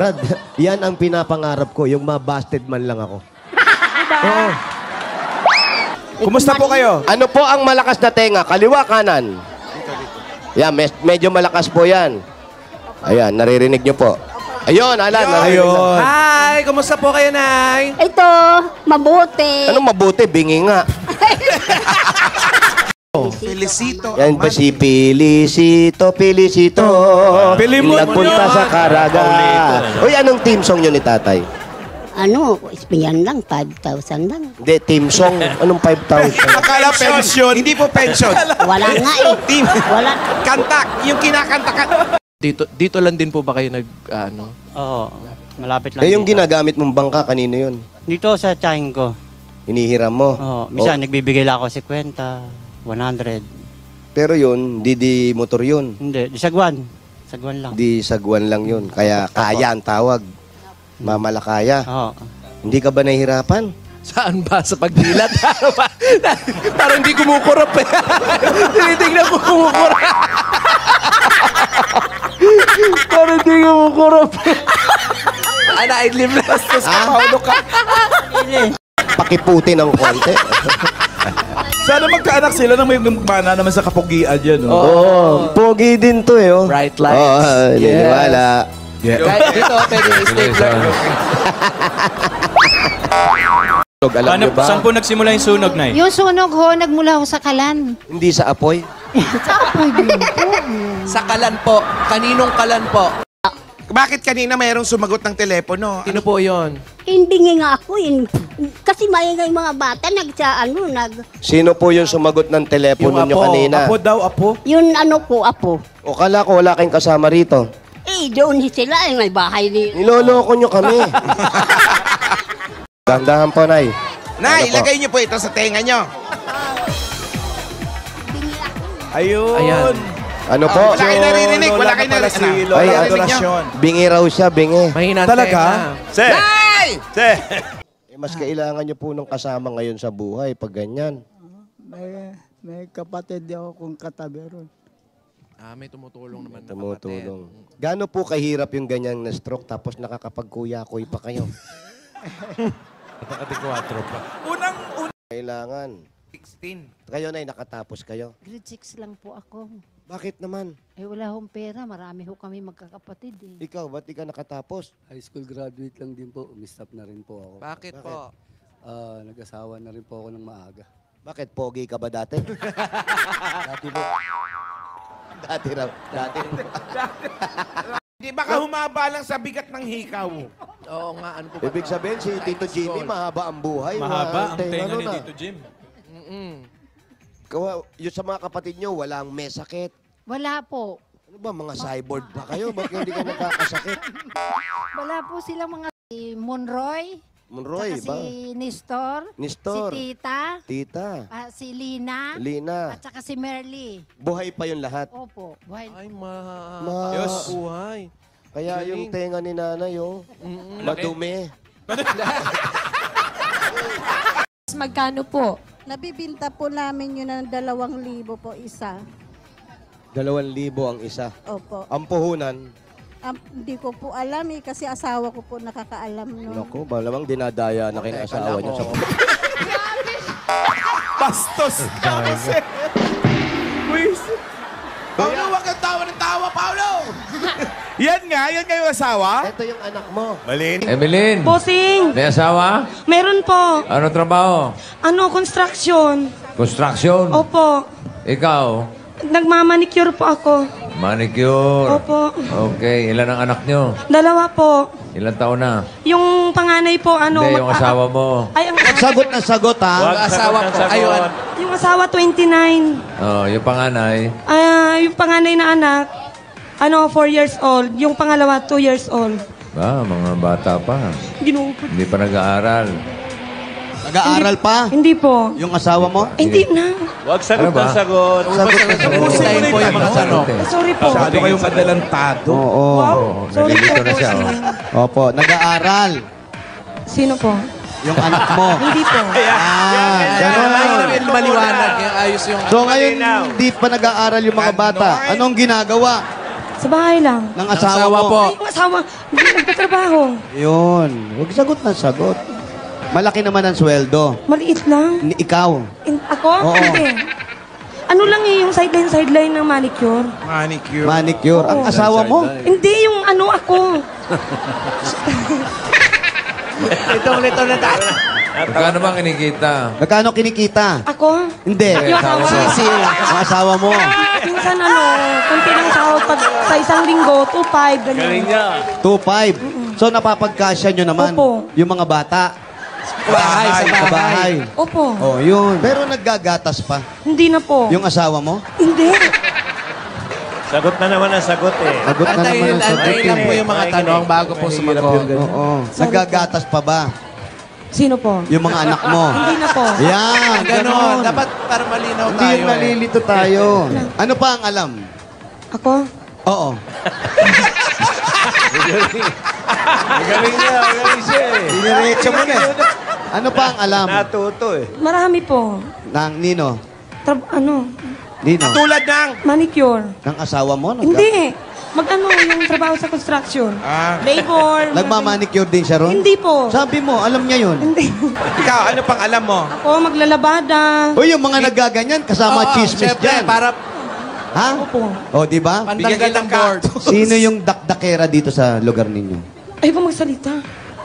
Brad, yan ang pinapangarap ko, yung ma-busted man lang ako. Oo. Kumusta po kayo? Ano po ang malakas na tenga? Kaliwa, kanan? Yan, medyo malakas po yan. Ayan, naririnig nyo po. Ayun, Alan. Ayun. Hi, kumusta po kayo, Nay? Ito, mabuti. Anong mabuti? Bingi nga. Felicito. Yan ba si Felicito? Nagpunta sa Caraga. Uy, anong team song yun ni tatay? Ano, ispingan lang, 5,000 lang. Hindi, team song. Anong 5,000? Akala pension. Hindi po pension. Wala nga eh. Team. Wala. Kantak. Yung kinakantakan. Dito lang din po ba kayo Oo, malapit lang. Eh, yung ginagamit mong bangka, kanino yun? Dito sa tiyahin ko. Hinihiram mo? Oo, minsan nagbibigay lang ako 50, 100. Pero yun, di motor yun. Hindi, di sagwan. Sagwan lang. Di sagwan lang yun. Kaya kaya ang tawag. Mamalakaya. Oo. Hindi ka ba nahihirapan? Saan ba? Sa pagdilat? Parang hindi kumukurap eh. Tinitignan ko kumukurap. Parang hindi kumukurap. Idlim na. Bastos ka, Paolo ka. Pakiputi ng konti. Sana magkaanak sila nang may mana naman sa kapugian yan. Oo. Pogi din to eh. Oh. Bright lights. Oo, niniwala. Yeah. Dito, pwede stapler. Alam niyo ba? Saan po nagsimula yung sunog, Nay? Yung sunog ho, nagmula ho sa kalan. Hindi sa apoy? Sa apoy din po. Sa kalan po. Kaninong kalan po? Bakit kanina mayroong sumagot ng telepono? Sino po yon? Hindi nga ako eh. Kasi maingay mga bata, Sino po yung sumagot ng telepono Yung nyo apo. kanina? Apo daw, apo. Yun ano ko, apo. O kala ko wala kayong kasama rito. Doon sila, may bahay ni... Niloloko nyo kami. Dandahan po, Nay. Nay, Ano po? ilagay niyo po ito sa tenga niyo. Ayun. Ayan. Ano po? Wala kayo naririnig, wala kayo naririnig. Ay, Adorasyon. Bingi raw siya, bingi. Mahina Talaga? Se! Se! Mas kailangan nyo po ng kasama ngayon sa buhay pag ganyan. May kapatid ako kung katabi ron. May tumutulong naman. Tumutulong. Gaano po kahirap yung ganyang na stroke tapos nakakapagkuya-kuy pa kayo? Unang Kailangan. 16. Kayo, Nay, nakatapos kayo. Grade 6 lang po ako. Bakit naman? Eh wala hong pera, marami ho kami magkakapatid eh. Ikaw, ba't di ka nakatapos? High school graduate lang din po. Umistap na rin po ako. Bakit po? Nag-asawa na rin po ako ng maaga. Bakit? Pogi ka ba dati? Dati po, Dati raw. Dati. Di ba ka humaba lang sa bigat ng hikaw? Oo nga, ano po ba? Ibig sabihin, si Tito Jimmy, mahaba ang buhay. Mahaba ang tenga nun, ni ah. Tito Jim. Yung sa mga kapatid nyo, walang may sakit. Wala po. Ano ba, mga cyborg ba kayo? Ba't hindi ka nakakasakit? Wala po silang mga si Monroy, Monroy, tsaka ba? si Nestor, Nestor. si Tita, Tita. si Lina, Lina. at saka si Merly. Buhay pa yung lahat. Opo. Buhay. Ay, Diyos. buhay. Kaya yung tenga ni nanay, oh, madumi. Magkano po? Nabibinta po namin yun ng 2,000 po isa. 2,000 ang isa. Opo. Ang puhunan, Hindi ko po alam eh, kasi asawa ko po nakakaalam nun. naku, malamang dinadaya na kinasawa niya sa Bastos! Paulo, wag kang tawa ng tawa, Paulo! yan nga yung asawa. Ito yung anak mo. Malin. Emeline, Bossing, may asawa? meron po. Ano trabaho? Construction. Construction? Opo. Ikaw? Nagmamanicure po ako. Manicure? Opo. Okay, ilan ang anak nyo? 2 po. Ilan taon na? Yung panganay po, Hindi, yung asawa mo. Ay, ang Sagot na sagot, ha? Yung asawa ko. Ayun. yung asawa 29. Oh, yung panganay. Yung panganay na anak, 4 years old. Yung pangalawa, 2 years old. Mga bata pa. Ginugod. Hindi pa nag-aaral. Nag-aaral pa? Hindi po. Yung asawa mo? Hindi na. Wag sagot na sagot. Tapusin mo na yung mga tanong. Sorry po. Masyado kayong adelantado. Oo. Wow. Sorry po. Nalilito na siya. Opo, nag-aaral. Sino po? Yung anak mo. Hindi po. Ganon. Maliwanag. Ayos yung... So ngayon, hindi pa nag-aaral yung mga bata. Anong ginagawa? Sa bahay lang. Ng asawa mo. Ay, yung asawa, hindi nagtatrabaho. Yun. Huwag sagot na sagot. Malaki naman ang sweldo. Maliit lang. Ikaw. Ako? Oo. Hindi. Ano lang eh, yung sideline ng manicure. Manicure. Manicure. Ang asawa mo? Hindi, yung ano ako. Litong-lito na tayo. Magkano bang kinikita? Magkano kinikita? Ako? Hindi. Yung asawa. Ang asawa mo. Minsan kunti lang sahod pag sa isang linggo, 2.5, ganyan. 2.5. So napapagkasya nyo naman. Opo. Yung mga bata. Sa bahay. Opo. Oh, yun. Pero naggagatas pa. Hindi na po. Yung asawa mo? Hindi. Sagot na naman ang sagot eh. Sagot na naman ang sagot. Antayin lang po yung mga tanong bago po sumagot. Oo. Naggagatas pa ba? Sino po? Yung mga anak mo? Hindi na po. Yan, Ganon. ganon. Dapat para malinaw Hindi tayo. yung nalilito tayo. Ano pa ang alam? Ako? Oo. Magaling siya eh. Diniretso mo na. Ano pa ang alam? Natuto eh. Marami po. Ng Nino? Nino? Tulad ng... Manicure. Ng asawa mo? Hindi. Yung trabaho sa construction. Labor. Nagmamanicure din siya ron? Hindi po. Sabi mo, alam niya yun. Hindi. Ikaw, ano pang alam mo? Ako, maglalabada. O yung mga nagaganyan, kasama chismis Siyempre, dyan. para Ha? Opo. O, di ba? pantanggal ng board. Sino yung dakdakera dito sa lugar ninyo? Ay, pa magsalita.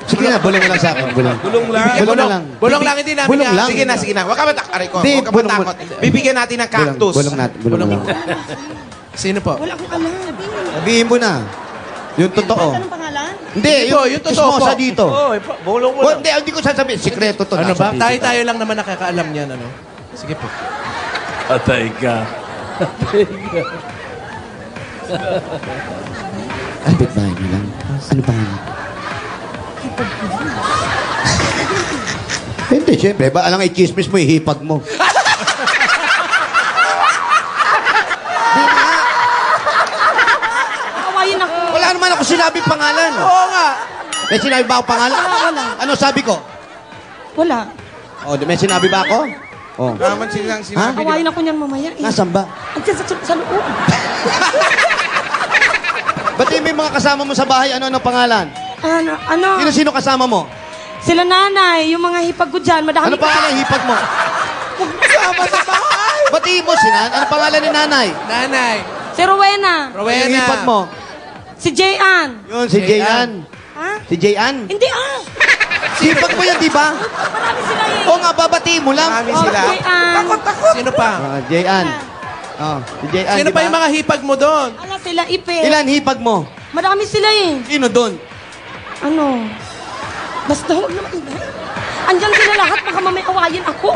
Sige na, bulong lang sa akin. Bulong. Bulong lang. Bulong na lang. Bulong lang, hindi namin Bulong yan. lang. Sige na. Huwag ka matakari ko. Hindi, Huwag ka bulong mo. matakot. Bibigyan natin ng cactus. Bulong natin. Bulong lang. Sino po? Wala akong alam. Sabihin mo na. Yung totoo. Anong pangalan? Hindi, yung totoo chismosa po. dito. Bulong mo lang. Hindi ko sasabihin. Sikreto to. Ano nasa ba? video. Tayo lang naman nakakaalam niyan, ano? Sige po. Patay ka. Kapit bahay niyo lang. Ano pa nga? Hindi, siyempre. Ba, alang i-chismis mo, ihipag mo. Kawayin ako. Wala naman ako sinabi pangalan. Oo nga. May sinabi ba ako pangalan? Wala. Ano sabi ko? Wala. Oh, may sinabi ba ako? Oh. Naman silang sinabi. Kawayin ako niyan mamaya. Nasaan ba? Andiyan sa loob. Ba't may mga kasama mo sa bahay? Ano pangalan? Sino kasama mo? Sila nanay, yung mga hipag ko dyan, madami Ano pangalan ng hipag mo? Kasama sa bahay. Batiin mo si Nan. Ano pangalan ni nanay? Nanay. Si Rowena. Ano yung hipag mo? Si Jayan. Yun, si Jayan. Ha? Si Jayan? Hindi Hipag mo yan, di ba? Marami sila eh. Oo nga, babatiin mo lang. Marami sila. Jayan. Sino pa? Jayan. Oh, si Jayan, Sino di pa ba? yung mga hipag mo doon? Ala sila, Ipe. Ilan hipag mo? Marami sila eh. Sino doon? Basta huwag naman iba. Andyan sila lahat, baka mamay awayin ako.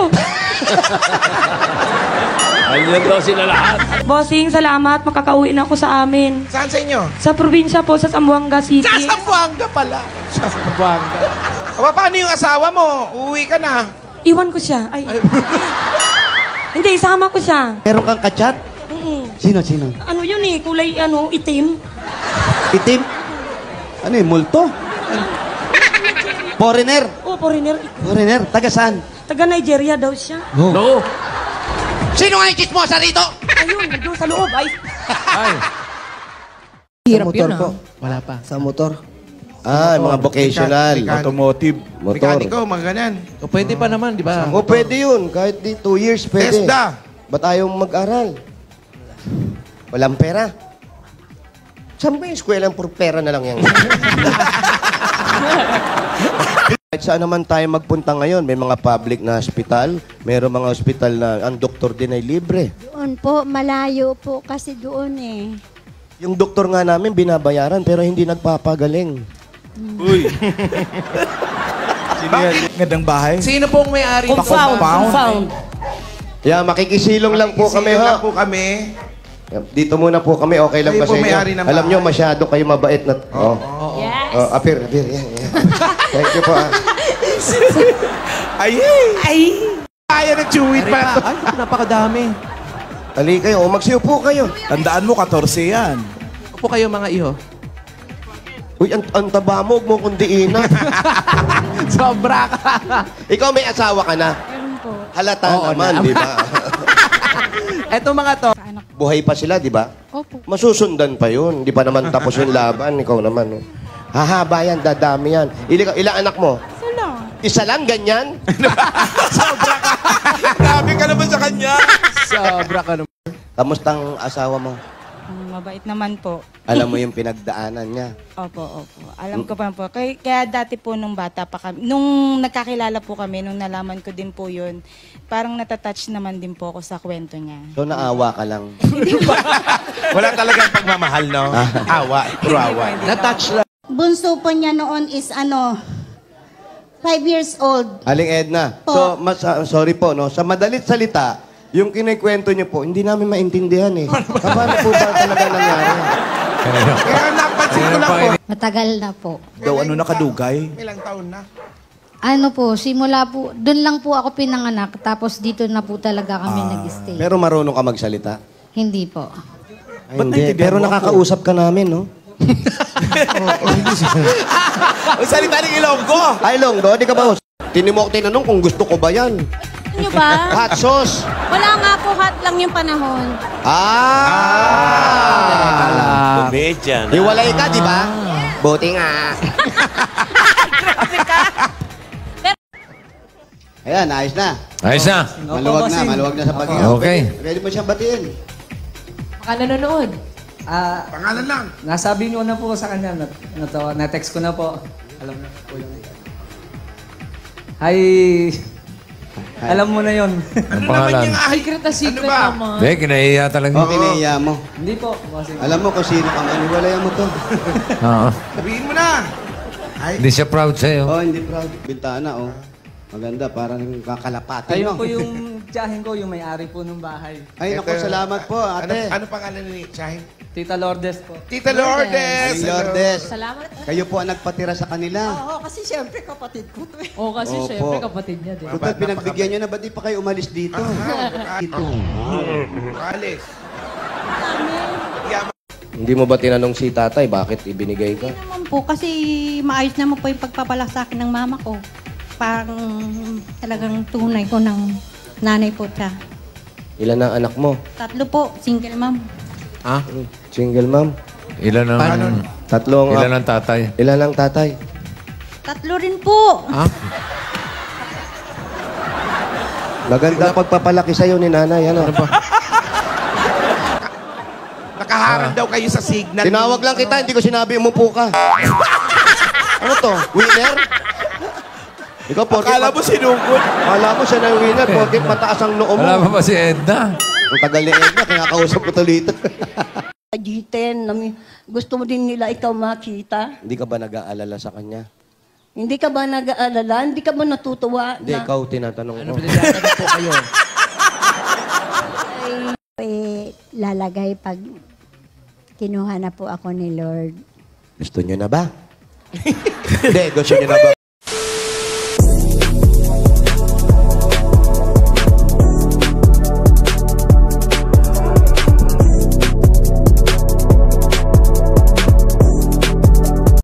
Ayun daw sila lahat. Bossing, salamat. Makakauwi na ako sa amin. Saan sa inyo? Sa probinsya po, sa Zamboanga City. Sa Zamboanga pala. Sa Zamboanga. Aba, paano yung asawa mo? Uuwi ka na. Iwan ko siya. Ay. Hindi, isama ko siya. Meron kang kachat? Sino? Ano yun eh, kulay itim. Itim? Ano yung multo? Foreigner? Oh, foreigner. Foreigner? Taga saan? Taga Nigeria daw siya. No. Sino nga yung chismosa rito? Ayun, nandun sa loob. Ay. Hirap yun, po. Wala pa. Sa motor? Ah, mga vocational. Automotive. Motor. Mekaniko, mga ganyan. O pwede pa naman, di ba? O pwede yun. Kahit di 2 years pwede. TESDA. Ba't ayaw mag-aral? Walang pera. Saan ba yung eskwela puro pera na lang yan? Kahit saan naman tayo magpunta ngayon, may mga public na hospital, mayroong mga hospital na ang doktor din ay libre. Doon po, malayo po kasi doon eh. Yung doktor nga namin binabayaran pero hindi nagpapagaling. Uy. Sino yan? Gandang bahay? Sino pong may-ari? Compound. Yeah, makikisilong lang po kami Sino ha. lang po kami. Dito muna po kami, okay lang Kayo ba po sa may-ari inyo? ng Alam bahay. nyo, masyado kayo mabait na... Oh. Yes. Oh, apir. Yeah. Thank you po ah. Ay! Kaya ng chewit pa. Ay, napakadami. Ali kayo, magsiupo kayo. Tandaan mo, 14 yan. Upo kayo mga iho. Uy, ang taba mo, huwag mo kundiina. Sobra ka. Ikaw may asawa ka na? Meron po. Halata Oo naman, na. di ba? Eto mga to. Buhay pa sila, di ba? Opo. Masusundan pa yun. Hindi pa naman tapos yung laban. Ikaw naman. Oh. Hahaba yan, dadami yan. Ilang anak mo? Isa lang. Isa lang, ganyan? Sobra ka. Grabe ka naman sa kanya. Sobra ka naman. Kamustang asawa mo? Mabait naman po. Alam mo yung pinagdaanan niya. Opo. Alam ko pa po. Kaya dati po nung bata pa kami, nung nagkakilala po kami, nung nalaman ko din po yun, parang natatouch naman din po ako sa kwento niya. So, naawa ka lang. Wala talagang pagmamahal, no? Awa. Puro awa. Na-touch lang. Bunso po niya noon is 5 years old. Aling Edna. Po. So, sorry po, no? Sa madalit salita, yung kinikwento niyo po, hindi namin maintindihan eh. Paano po ba talaga nangyari? Kaya napansin ko lang po. Matagal na po. Daw ano nakadugay? Ilang taon na? Ano po, simula po, doon lang po ako pinanganak, tapos dito na po talaga kami nag-stay. Pero marunong ka magsalita? Hindi po. Ay, hindi. Pero nakakausap ka namin, no? Ang salita ng Ilonggo. Ay, Longgo, di ka ba? Tinimok tinanong kung gusto ko ba yan. Ano ba? Hot sauce. Wala nga po, hot lang yung panahon. Comedian. Hiwalay ka, di ba? Buti nga. Ayan, ayos na. Ayos na. Maluwag na sa pag-iyak. Okay. Pwede mo siyang batiin. Baka nanonood. Pangalan lang. Nasabi niyo na po sa kanya, na-text ko na po. Alam na po yun. Hi! Alam mo na yon. Ang pangalan. Secret na secret naman. Hindi, kinahiya talaga. O, kinahiya mo. Hindi po. Kasi Alam mo kung sino ka man. Hiwalayan mo to. Oo. Sabihin mo na. Hindi siya proud sa'yo. Oh, hindi proud. Bintana, oh. Maganda, parang kakalapati, kayo no? po yung tiyahin ko, yung may-ari po ng bahay. Ay, naku, salamat po, ate. Ano pangalan ni Chahin? Tita Lourdes po. Tita Lourdes. Ay, Lourdes. Salamat. Kayo po ang nagpatira sa kanila. Oo, kasi siyempre kapatid ko to eh. Oo, kasi Opo. syempre kapatid niya din. Total, pinagbigyan nyo na, ba't di pa kayo umalis dito? Ito. Alis. Hindi mo ba tinanong si tatay bakit ibinigay ka? Naman po, kasi maayos naman po yung pagpapalak sa akin ng mama ko. Parang talagang tunay ko ng nanay po siya. Ilan ang anak mo? 3 po, single mom. Ha? Single mom? Ilan ang... Tatlong... Ilan ang tatay? Ilan ang tatay? 3 rin po. Ha? Maganda pagpapalaki sa'yo ni nanay, ano? Nakaharang daw kayo sa signal. Tinawag lang kita, hindi ko sinabi umupo ka. Ano to? Winner? Ikaw, porkit... Akala mo sinugod. Akala mo siya na yung winner, porkit mataas ang noo mo. Wala pa ba si Edna? Ang tagal ni Edna, kaya kausap ko tuloy ito. G10, gusto mo din nila ikaw makita? Hindi ka ba nag-aalala sa kanya? Hindi ka ba nag-aalala? Hindi ka ba natutuwa? Hindi, ikaw tinatanong ko. po kayo? Lalagay pag kinuha na po ako ni Lord. Gusto niyo na ba? Hindi, gusto niyo na ba?